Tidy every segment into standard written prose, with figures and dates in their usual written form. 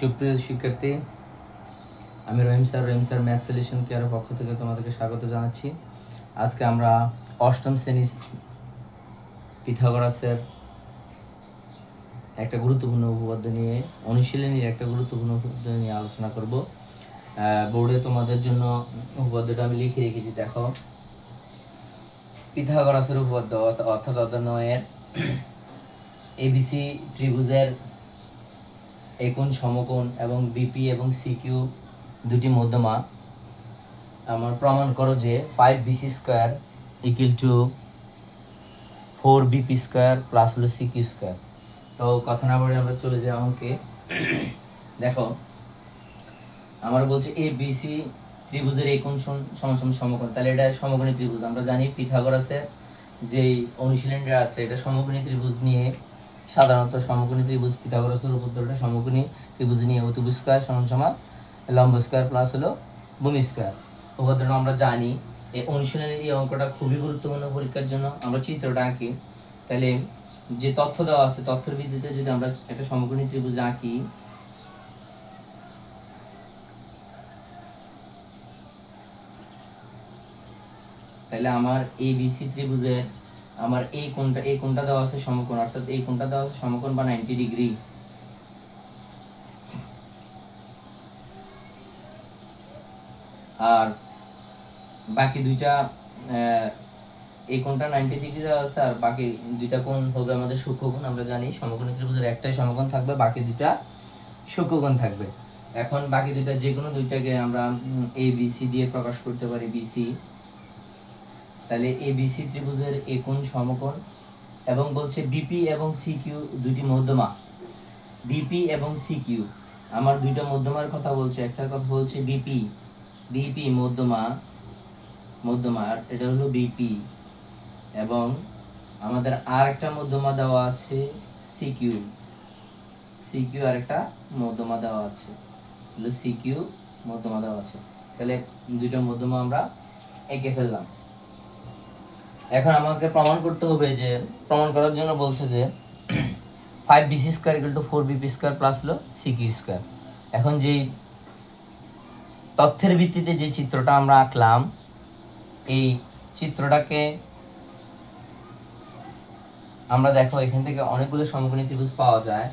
সুপ্রিয় শিক্ষার্থী, আমি রহিম স্যার ম্যাথ সলিউশন কেয়ারের পক্ষ থেকে তোমাদেরকে স্বাগত জানাচ্ছি। আজকে আমরা অষ্টম শ্রেণী পিথাগোরাসের একটা গুরুত্বপূর্ণ উপপাদ্য নিয়ে, অনুশীলনীর একটা গুরুত্বপূর্ণ উপপাদ্য নিয়ে আলোচনা করব। বোর্ডে তোমাদের জন্য উপপাদ্যটা আমি লিখে রেখেছি, দেখো। পিথাগোরাসের উপপাদ্য অর্থাৎ অর্ধনয়ের এবিসি ত্রিভুজের একোণ সমকোণ এবং বিপি এবং সিকিউ দুটি মধ্যমা আমার প্রমাণ করো যে 5bc square equal two 4bp square plus হলো সিকিউ স্কয়ার। তো কথা না বলে আমরা চলে যাই অঙ্কে। দেখো, আমার বলছে এবিসি ত্রিভুজের একোণ সমান সমকোণ, তাহলে এটা সমকোণী ত্রিভুজ। আমরা জানি পিথাগোরাসের যে অনুশীলনটা আছে এটা সমকোণী ত্রিভুজ নিয়ে, সাধারণত সমকোণী ত্রিভুজ পিথাগোরাসের উপপাদ্যটা সমকোণী ত্রিভুজ নিয়ে অতিভুজ স্কয়ার সমান সমান লম্ব স্কয়ার প্লাস হলো ভূমি স্কয়ার। উপপাদ্যটা আমরা জানি। এই অনুশীলনের এই অঙ্কটা খুবই গুরুত্বপূর্ণ পরীক্ষার জন্য। আমরা চিত্রটা আঁকি, তাহলে যে তথ্য দেওয়া আছে তথ্যের ভিত্তিতে যদি আমরা একটা সমকোণী ত্রিভুজ আঁকি, তাহলে আমার এবিসি ত্রিভুজের আমার এই কোণটা দেওয়া আছে সমকোণ, অর্থাৎ এই কোণটা দেওয়া আছে সমকোণ বা 90 ডিগ্রি। আর বাকি দুইটা এই কোণটা 90 ডিগ্রি দেওয়া আছে, আর বাকি দুইটা কোণ হবে আমাদের সূক্ষ্মকোণ। আমরা জানি সমকোণী ত্রিভুজের একটাই সমকোণ থাকবে, বাকি দুইটা সূক্ষ্মকোণ থাকবে। এখন বাকি দুইটা যে কোনো দুইটাকে আমরা এবিসি দিয়ে প্রকাশ করতে পারি, বিসি। তাহলে এবিসি ত্রিভুজের একোণ সমকোণ এবং বলছে বিপি এবং সিকিউ দুটি মধ্যমা। বিপি এবং সিকিউ আমার দুইটা মধ্যমার কথা বলছে। একটার কথা বলছে বিপি মধ্যমা, এটা হলো বিপি, এবং আমাদের আর একটা মধ্যমা দেওয়া আছে সিকিউ আর একটা মধ্যমা দেওয়া আছে, হলো সিকিউ মধ্যমা দেওয়া আছে। তাহলে দুইটা মধ্যমা আমরা এঁকে ফেললাম। এখন আমাকে প্রমাণ করতে হবে, যে প্রমাণ করার জন্য বলছে যে 5bc square equal two 4bp square plus হলো সিকিউ স্কয়ার। এখন যেই তথ্যের ভিত্তিতে যে চিত্রটা আমরা আঁকলাম, এই চিত্রটাকে আমরা দেখো এখান থেকে অনেকগুলো সমকোণী ত্রিভুজ পাওয়া যায়।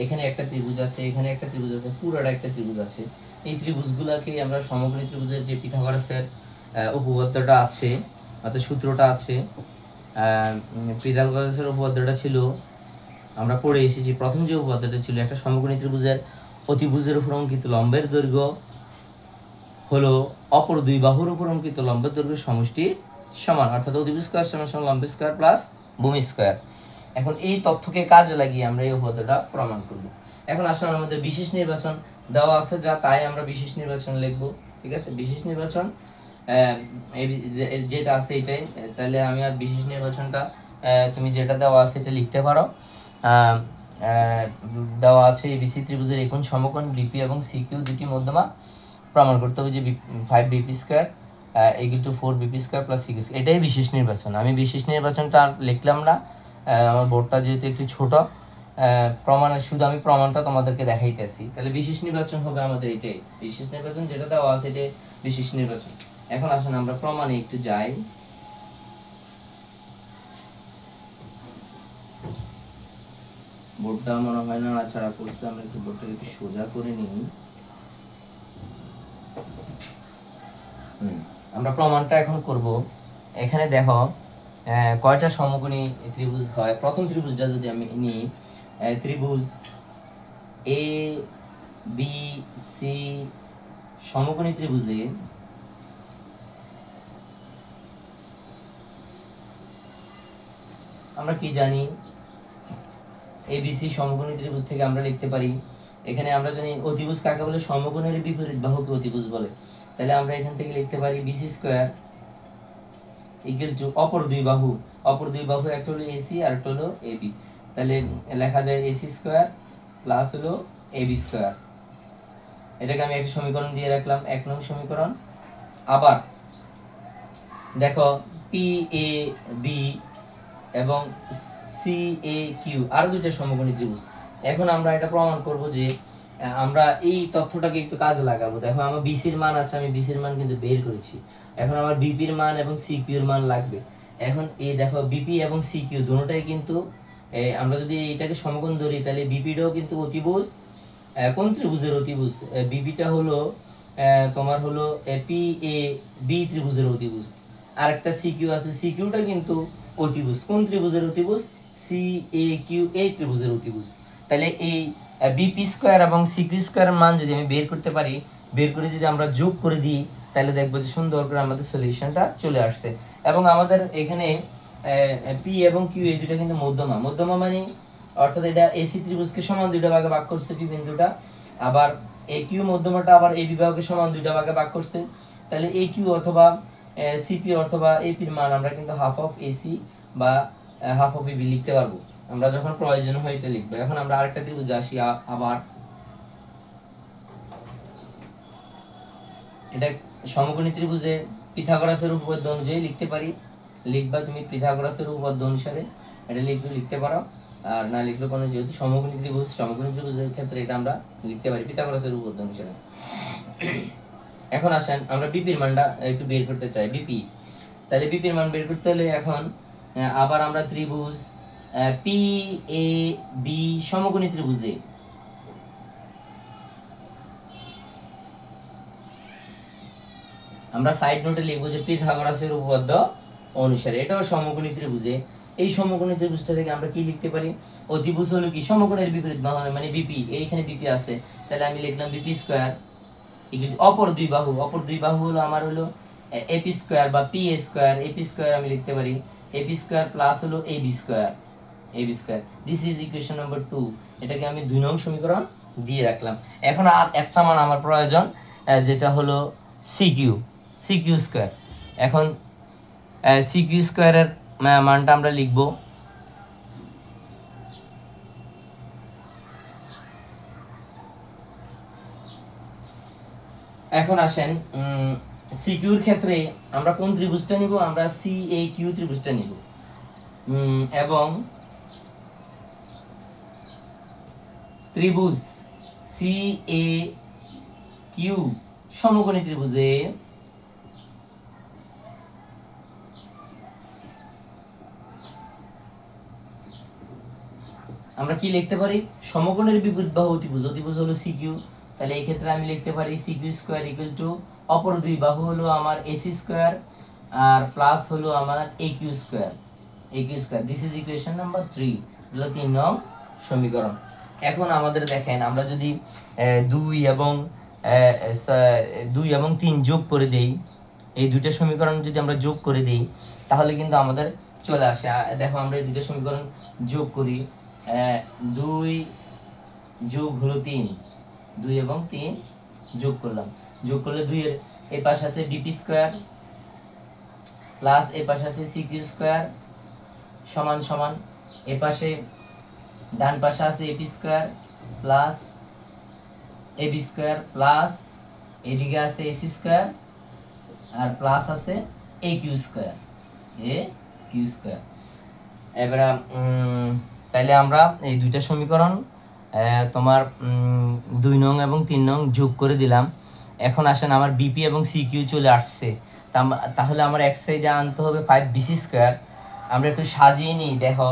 এখানে একটা ত্রিভুজ আছে, এখানে একটা ত্রিভুজ আছে, পুরোটা একটা ত্রিভুজ আছে। এই ত্রিভুজগুলোকে আমরা সমকোণী ত্রিভুজের যে পিথাগোরাসের উপপাদ্যটা আছে, অর্থাৎ সূত্রটা আছে, পিথাগোরাসের উপপাদ্যটা ছিল, আমরা পড়ে এসেছি। প্রথম যে উপপাদ্যটা ছিল, একটা সমকোণী ত্রিভুজের অতিভুজের উপর অঙ্কিত লম্বের দৈর্ঘ্য হলো অপর দুই বাহুর উপর অঙ্কিত লম্বের দৈর্ঘ্যের সমষ্টি সমান, অর্থাৎ অতিভুজ স্কয়ার সমান সমান লম্ব স্কয়ার প্লাস ভূমি স্কয়ার। এখন এই তথ্যকে কাজে লাগিয়ে আমরা এই উপপাদ্যটা প্রমাণ করব। এখন আসলে আমাদের বিশেষ নির্বাচন দেওয়া আছে, যা তাই আমরা বিশেষ নির্বাচন লিখব। ঠিক আছে, বিশেষ নির্বাচন যেটা আছে এটাই। তাহলে আমি আর বিশেষ নির্বাচনটা তুমি যেটা দেওয়া আছে এটা লিখতে পারো। দেওয়া আছে এবিসি ত্রিভুজের একোণ সমকোণ বিপি এবং সিকিউ দুটি মধ্যমা প্রমাণ করতে হবে যে 5bp square equal two 4bp square plus CQ square. এটাই বিশেষ নির্বাচন। আমি বিশেষ নির্বাচনটা লিখলাম না, আমার বোর্ডটা যেহেতু একটু ছোট, শুধু আমি প্রমাণটা তোমাদেরকে দেখাইতেছি। তাহলে বিশেষ নির্বাচন হবে আমাদের এটাই, বিশেষ নির্বাচন যেটা দেওয়া আছে এটাই বিশেষ নির্বাচন। এখন আসুন আমরা প্রমাণে একটু যাই। বোর্ডটা মনে হয় না ছাড়া করছে, আমরা একটু বোর্ডটাকে একটু সোজা করে নিই। আমরা প্রমাণটা এখন করব। এখানে দেখো কয়টা সমকোণী ত্রিভুজ হয়। প্রথম ত্রিভুজটা যদি আমি নিই, ত্রিভুজ এ বি সি সমকোণী ত্রিভুজে আমরা কি জানি, এবিসি সমকোণী ত্রিভুজ থেকে আমরা লিখতে পারি, এখানে আমরা জানি অতিভুজ কাকে বলে, সমকোণের বিপরীত বাহুকে অতিভুজ বলে। তাহলে আমরা এখান থেকে লিখতে পারি বিসি স্কয়ার ইকুয়াল টু অপর দুই বাহু একটা হলো এসি আর একটা হলো এবি। তাহলে লেখা যায় এসি স্কয়ার প্লাস হলো এবি স্কয়ার। এটাকে আমি একটা সমীকরণ দিয়ে রাখলাম, 1 নং সমীকরণ। আবার দেখো পি এ বি এবং সি এ কিউ আরো দুইটা সমকোণী ত্রিভুজ। এখন আমরা এটা প্রমাণ করব যে আমরা এই তথ্যটাকে একটু কাজে লাগাবো। দেখো আমার বিসির মান আছে, আমি বিসির মান কিন্তু বের করেছি। এখন আমার বিপির মান এবং সিকিউর মান লাগবে। এখন এই দেখো বিপি এবং সিকিউ দুটোটাই কিন্তু আমরা যদি এটাকে সমকোণ ধরি তাহলে বিপিটাও কিন্তু অতিভুজ। কোন ত্রিভুজের অতিভুজ? বিপিটা হলো তোমার হলো পি এ বি ত্রিভুজের অতিভুজ। আরেকটা সিকিউ আছে, সিকিউটা কিন্তু অতিভুজ। কোন ত্রিভুজের অতিভুজ? সি এ কিউ এই ত্রিভুজের অতিভুজ। তাহলে এই বিপি স্কোয়ার এবং সিকিউ স্কোয়ারের মান যদি আমি বের করতে পারি, বের করে যদি আমরা যোগ করে দিই তাহলে দেখবো যে সুন্দর করে আমাদের সলিউশনটা চলে আসছে। এবং আমাদের এখানে পি এবং কিউ এই দুটো কিন্তু মধ্যমা। মধ্যমা মানে অর্থাৎ এটা এসি ত্রিভুজকে সমান দুইটা ভাগে ভাগ করছে পি বিন্দুটা, আবার এ কিউ মধ্যমাটা আবার এই বিভাগকে সমান দুইটা ভাগে ভাগ করছে। তাহলে এ কিউ অথবা সিপি অথবা এপির মান আমরা কিন্তু হাফ অফ এসি বা হাফ অফ এবি লিখতে পারবো, আমরা যখন প্রয়োজন হয় এটা লিখবো। এখন আমরা আরেকটা ত্রিভুজে আসি। আবার এটা সমকোণী ত্রিভুজে পিথাগোরাসের উপপাদ্য অনুযায়ী লিখতে পারি। লিখবা তুমি পিথাগোরাসের উপপাদ্য অনুসারে এটা লিখতে পারো, আর না লিখলে কোনো, যেহেতু সমকোণী ত্রিভুজের ক্ষেত্রে এটা আমরা লিখতে পারি পিথাগোরাসের উপপাদ্য অনুসারে। এখন আসেন আমরা বিপির মানটা একটু বের করতে চাই। বিপি, তাহলে বিপির মান বের করতে হলে এখন আবার আমরা ত্রিভুজ পি এ বি সমকোণী ত্রিভুজে আমরা সাইড নোটে লিখবো যে পিথাগোরাসের উপপাদ্য অনুসারে। এটাও সমকোণী ত্রিভুজে। এই সমকোণী ত্রিভুজটা থেকে আমরা কি লিখতে পারি? অতিভুজ হলো কি সমকোণের বিপরীত বাহু, মানে বিপি। এইখানে বিপি আছে, তাহলে আমি লিখলাম বিপি স্কয়ার অপর দুই বাহু হলো আমার হলো এপি স্কয়ার বা পি স্কয়ার। এপি স্কয়ার আমি লিখতে পারি এপি স্কয়ার প্লাস হলো AB square. This is equation number 2। এটাকে আমি 2 নং সমীকরণ দিয়ে রাখলাম। এখন আর একটা মান আমার প্রয়োজন, যেটা হলো সিকিউ স্কয়ার। এখন সিকিউ স্কয়ারের মানটা আমরা লিখব এখন আসেন সিকিউর ক্ষেত্রে আমরা কোন ত্রিভুজটা নিব? আমরা সি এ কিউ ত্রিভুজটা নিব। এবং ত্রিভুজ সি এ কিউ সমকোণী ত্রিভুজে আমরা কি লিখতে পারি? সমকোণের বিপরীত বাহু অতিভুজ হলো সিকিউ। তাহলে এই ক্ষেত্রে আমি লিখতে পারি সিকিউ স্কয়ার ইকুয়াল টু অপর দুই বাহু হলো আমার এসি স্কয়ার আর প্লাস হলো আমার AQ square. This is equation number 3, হলো 3 নং সমীকরণ। এখন আমাদের দেখেন আমরা যদি 2 এবং 3 যোগ করে দেই, এই দুইটা সমীকরণ যদি আমরা যোগ করে দেই তাহলে কিন্তু আমাদের চলে আসে। দেখো আমরা এই দুইটা সমীকরণ যোগ করি, 2 যোগ হলো 3, 2 এবং 3 যোগ করলাম। যোগ করলে 2 এর এই পাশে আছে বিপি স্কয়ার প্লাস এই পাশে আছে সিকিউ স্কয়ার সমান সমান এই পাশে ডান পাশে আছে AP square plus AB square plus এদিকে আছে এসি স্কয়ার আর প্লাস আছে এ কিউ স্কয়ার। এবারে তাইলে আমরা এই দুইটা সমীকরণ তোমার 2 নং এবং 3 নং যোগ করে দিলাম। এখন আসেন আমার বিপি এবং সিকিউ চলে আসছে, তাহলে আমার এক সাইডে আনতে হবে 5 বিসি স্কয়ার। আমরা একটু সাজিয়ে নিই। দেখো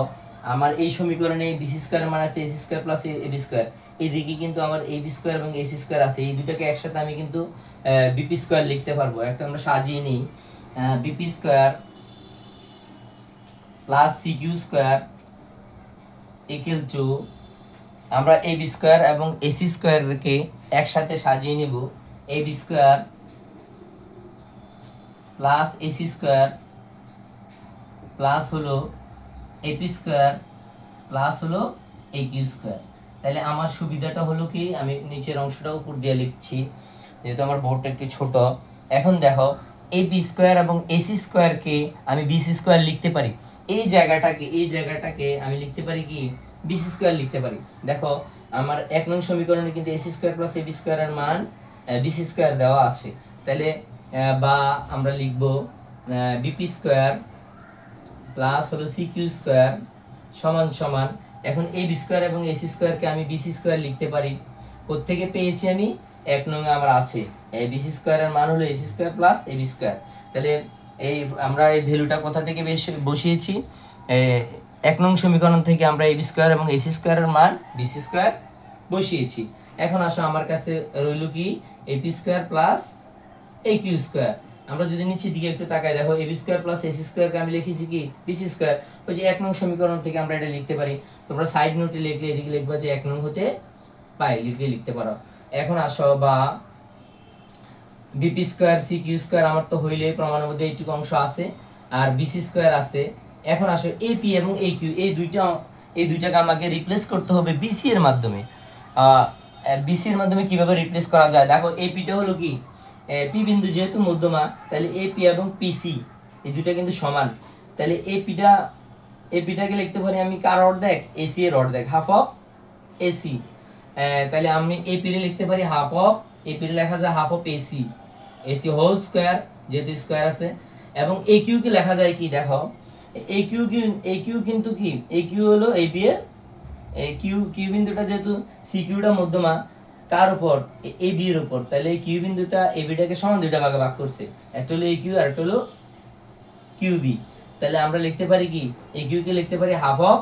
আমার এই সমীকরণে বিসি স্কয়ারের মান আছে AC square plus AB square, এইদিকে কিন্তু আমার এবি স্কয়ার এবং এসি স্কয়ার আছে। এই দুটাকে একসাথে আমি কিন্তু বিপি স্কয়ার লিখতে পারবো। একটা আমরা সাজিয়ে নিই, BP square plus CQ square equal to আমরা এবি স্কয়ার এবং এসি স্কয়ারকে একসাথে সাজিয়ে নিব। AB square plus AC square plus হলো এপি স্কয়ার প্লাস হলো এ কিউ স্কয়ার। তাহলে আমার সুবিধাটা হলো কি, আমি নিচের অংশটা উপর দিয়ে লিখছি যেহেতু আমার বোর্ডটা একটু ছোট। এখন দেখো এবি স্কয়ার এবং এসি স্কয়ারকে আমি বিসি স্কয়ার লিখতে পারি। এই জায়গাটাকে আমি লিখতে পারি কি, বিসি স্কয়ার লিখতে পারি। দেখো আমার 1 নং সমীকরণে কিন্তু এসি স্কয়ার প্লাস এবি স্কয়ারের মান বিসি স্কয়ার দেওয়া আছে। তাহলে বা আমরা লিখব বিপি স্কয়ার প্লাস হলো সিকিউ স্কয়ার সমান সমান, এখন এবি স্কয়ার এবং এসি স্কয়ারকে আমি বিসি স্কয়ার লিখতে পারি। কোত্থেকে পেয়েছি আমি, 1 নং আমার আছে বিসি স্কোয়ারের মান হলো AC square plus AB square. তাহলে এই আমরা এই ভ্যালুটা কোথা থেকে বসিয়েছি, 1 নং সমীকরণ থেকে আমরা এবি স্কোয়ার এবং এসি স্কোয়ারের মান বিসি স্কোয়ার বসিয়েছি। এখন আসো আমার কাছে রইল কি এপি স্কোয়ার প্লাস এ কিউ স্কোয়ার। আমরা যদি নিচের দিকে একটু তাকাই দেখো এবি স্কোয়ার প্লাস এসি স্কোয়ারকে আমি লিখেছি কি বিসি স্কোয়ার। ওই যে 1 নং সমীকরণ থেকে আমরা এটা লিখতে পারি, তোমরা সাইড নোটে লিখলে এদিকে লিখবা যে 1 নং হতে পাই, লিখতে পারো। এখন আসো বা বিপি স্কোয়ার সি কিউ স্কোয়ার আমার তো হইলে প্রমাণের মধ্যে এইটুকু অংশ আছে, আর বিসি স্কোয়ার আছে। এখন আসো এপি এবং এ কিউ এই দুইটাকে আমাকে রিপ্লেস করতে হবে বিসি এর মাধ্যমে। বিসি এর মাধ্যমে কিভাবে রিপ্লেস করা যায় দেখো, এপিটা হলো কি পি বিন্দু যেহেতু মধ্যমা, তাহলে এপি এবং পিসি এই দুইটা কিন্তু সমান। তাহলে এপিটাকে লিখতে পারি আমি কার অর্ধেক, এসি এর অর্ধেক, হাফ অফ এসি। তাহলে আমি এপি রে লিখতে পারি হাফ অফ, এপি রে লেখা যায় half of AC, AC whole square যেহেতু স্কয়ার আছে। এবং এ কিউ কে লেখা যায় কি দেখো, এ কিউ কিন্তু কি এ কিউ হলো এবি এর কিউ বিন্দুটা যেহেতু সি কিউটা মধ্যমা কার উপর, এ বি এর উপর, তাহলে এই কিউ বিন্দুটা এ বিটাকে সমান দুইটা ভাগে ভাগ করছে, একটা হলো এ কিউ আর একটা হলো কিউ বি। তাহলে আমরা লিখতে পারি কি এ কিউ কে লিখতে পারি half of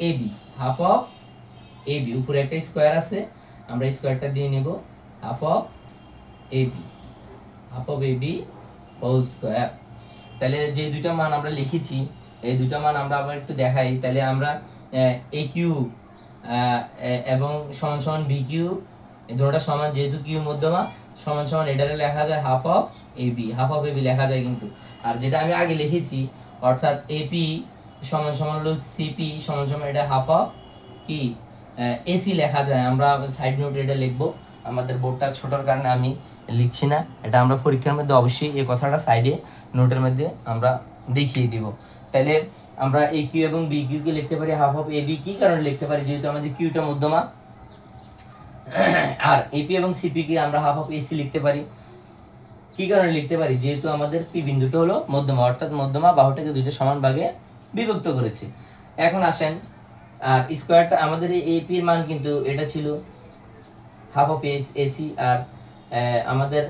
A B, half of A B, উপরে একটা স্কয়ার আছে আমরা স্কয়ারটা দিয়ে নেব, half of A B, half of A B whole square. তাহলে যে দুইটা মান আমরা লিখেছি এই দুইটা মান আমরা আবার একটু দেখাই। তাহলে আমরা এ কিউ এবং সমান সমান বি কিউ এই দুটোটা সমান, যেহেতু কিউ মধ্যমা সমান সমান এটারে লেখা যায় half of A B, half of A B লেখা যায় কিন্তু। আর যেটা আমি আগে লিখেছি অর্থাৎ এপি সমান সমান হলো সিপি সমান সমান এটা হাফ অফ কি এসি লেখা যায়। আমরা সাইড নোট এটা লিখবো, আমাদের বোর্ডটা ছোটোর কারণে আমি লিখছি না, এটা আমরা পরীক্ষার মধ্যে অবশ্যই এই কথাটা সাইডে নোটের মধ্যে আমরা দেখিয়ে দিব। তাহলে আমরা এ কিউ এবং বি কিউ কে লিখতে পারি হাফ অফ এ বি, কি কারণে লিখতে পারি যেহেতু আমাদের কিউটা মধ্যমা, আর এপি এবং সিপি কে আমরা হাফ অফ এসি লিখতে পারি, কি কারণে লিখতে পারি যেহেতু আমাদের পি বিন্দুটা হলো মধ্যমা, অর্থাৎ মধ্যমা বাহুটাকে দুইটা সমান ভাগে বিভক্ত করেছে। এখন আসেন আর স্কয়ারটা আমাদের এই এপি এর মান কিন্তু এটা ছিল হাফ অফ এসি, আর আমাদের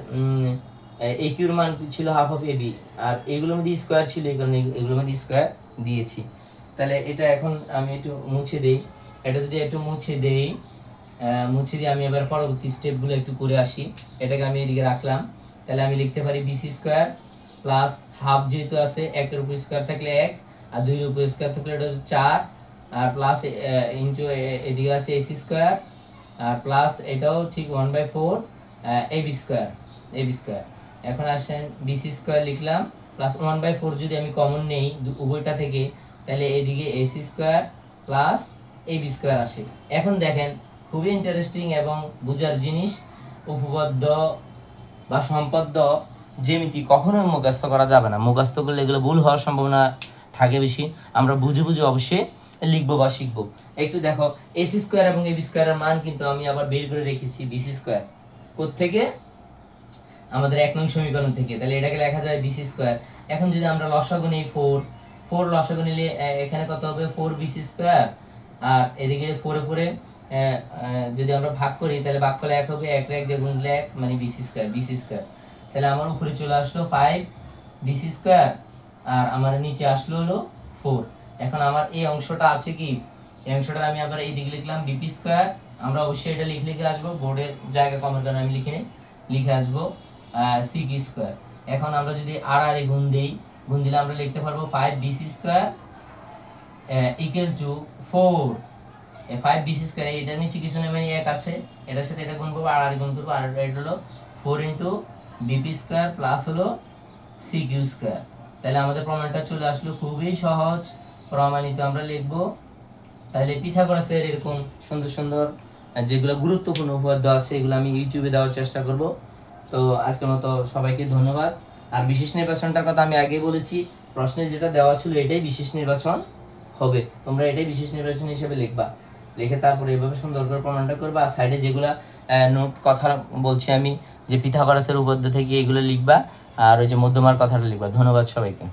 এ কিউর মান ছিল হাফ অফ এবি, আর এগুলোর মধ্যে স্কয়ার ছিল এই কারণে এগুলোর মধ্যে স্কয়ার দিয়েছি। তাহলে এটা এখন আমি একটু মুছে দেই, এটা যদি একটু মুছে দিয়ে আমি এবার পরবর্তী স্টেপগুলো একটু করে আসি। এটাকে আমি এদিকে রাখলাম, তাহলে আমি লিখতে পারি বিসি স্কয়ার প্লাস হাফ যেহেতু আছে 1 এর উপর স্কয়ার থাকলে 1 আর 2 এর উপর স্কয়ার থাকলে এটা হচ্ছে 4, আর প্লাস ইনটু এদিকে আছে এসি স্কয়ার আর প্লাস এটাও ঠিক 1/4 এবি স্কয়ার, এখন আসেন বিসি স্কয়ার লিখলাম প্লাস 1/4 যদি আমি কমন নেই উভয়টা থেকে, তাহলে এদিকে AC square plus AB square আসে। এখন দেখেন খুবই ইন্টারেস্টিং এবং বুঝার জিনিস, উপপাদ্য বা সম্পাদ্য জ্যামিতি কখনোই মুখস্থ করা যাবে না, মুখস্থ করলে এগুলো ভুল হওয়ার সম্ভাবনা থাকে বেশি। আমরা বুঝে অবশ্যই লিখবো বা শিখবো। একটু দেখো এসি স্কয়ার এবং এবি স্কয়ারের মান কিন্তু আমি আবার বের করে রেখেছি বিসি স্কয়ার কোত্থেকে, আমাদের 1 নং সমীকরণ থেকে। তাহলে এটাকে লেখা যায় বিসি স্কয়ার। এখন যদি আমরা লসাগু নেই 4 লসাগু নিলে এখানে কত হবে 4 বিসি স্কয়ার, আর এদিকে 4 এ যদি আমরা ভাগ করি তাহলে ভাগ করলে 1 হবে, 1 দিয়ে গুণলে 1 মানে বিসি স্কয়ার। তাহলে আমার উপরে চলে আসলো 5 বিসি স্কয়ার আর আমার নিচে আসলো হলো 4। এখন আমার এই অংশটা আছে কি, এই অংশটা আমি আবার এই দিকে লিখলাম বিপি স্কয়ার, আমরা অবশ্যই এটা লিখে আসবো, বোর্ডের জায়গা কমের কারণে আমি লিখে আসবো সি কিউ স্কয়ার। এখন আমরা যদি আর গুণ দিলে আমরা লিখতে পারবো 5 BC square equal to 4 5 BC square, এটা নিচে কিছু নেই মানে 1 আছে, এটার সাথে এটা গুণ করবো আর গুণ করবো, আর এটা হলো 4 ইনটু বিপি স্কয়ার প্লাস হলো সি কিউ স্কয়ার। তাহলে আমাদের প্রমাণটা চলে আসলো, খুবই সহজ প্রমাণিত আমরা লিখবো। তাহলে পিথাগোরাসের এরকম সুন্দর যেগুলো গুরুত্বপূর্ণ উপপাদ্য আছে এগুলো আমি ইউটিউবে দেওয়ার চেষ্টা করব। তো আজকের মতো সবাইকে ধন্যবাদ। আর বিশেষ নির্বাচনটার কথা আমি আগেই বলেছি, প্রশ্নে যেটা দেওয়া ছিল এটাই বিশেষ নির্বাচন হবে, তোমরা এটাই বিশেষ নির্বাচন হিসেবে লিখবা, লিখে তারপরে এইভাবে সুন্দর করে প্রমাণটা করবা। আর সাইডে যেগুলা নোট কথা বলছি আমি যে পিথাগোরাসের উপপাদ্য থেকে এগুলো লিখবা, আর ওই যে মধ্যমার কথাটা লিখবা। ধন্যবাদ সবাইকে,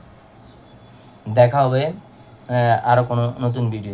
দেখা হবে আরও কোনো নতুন ভিডিও।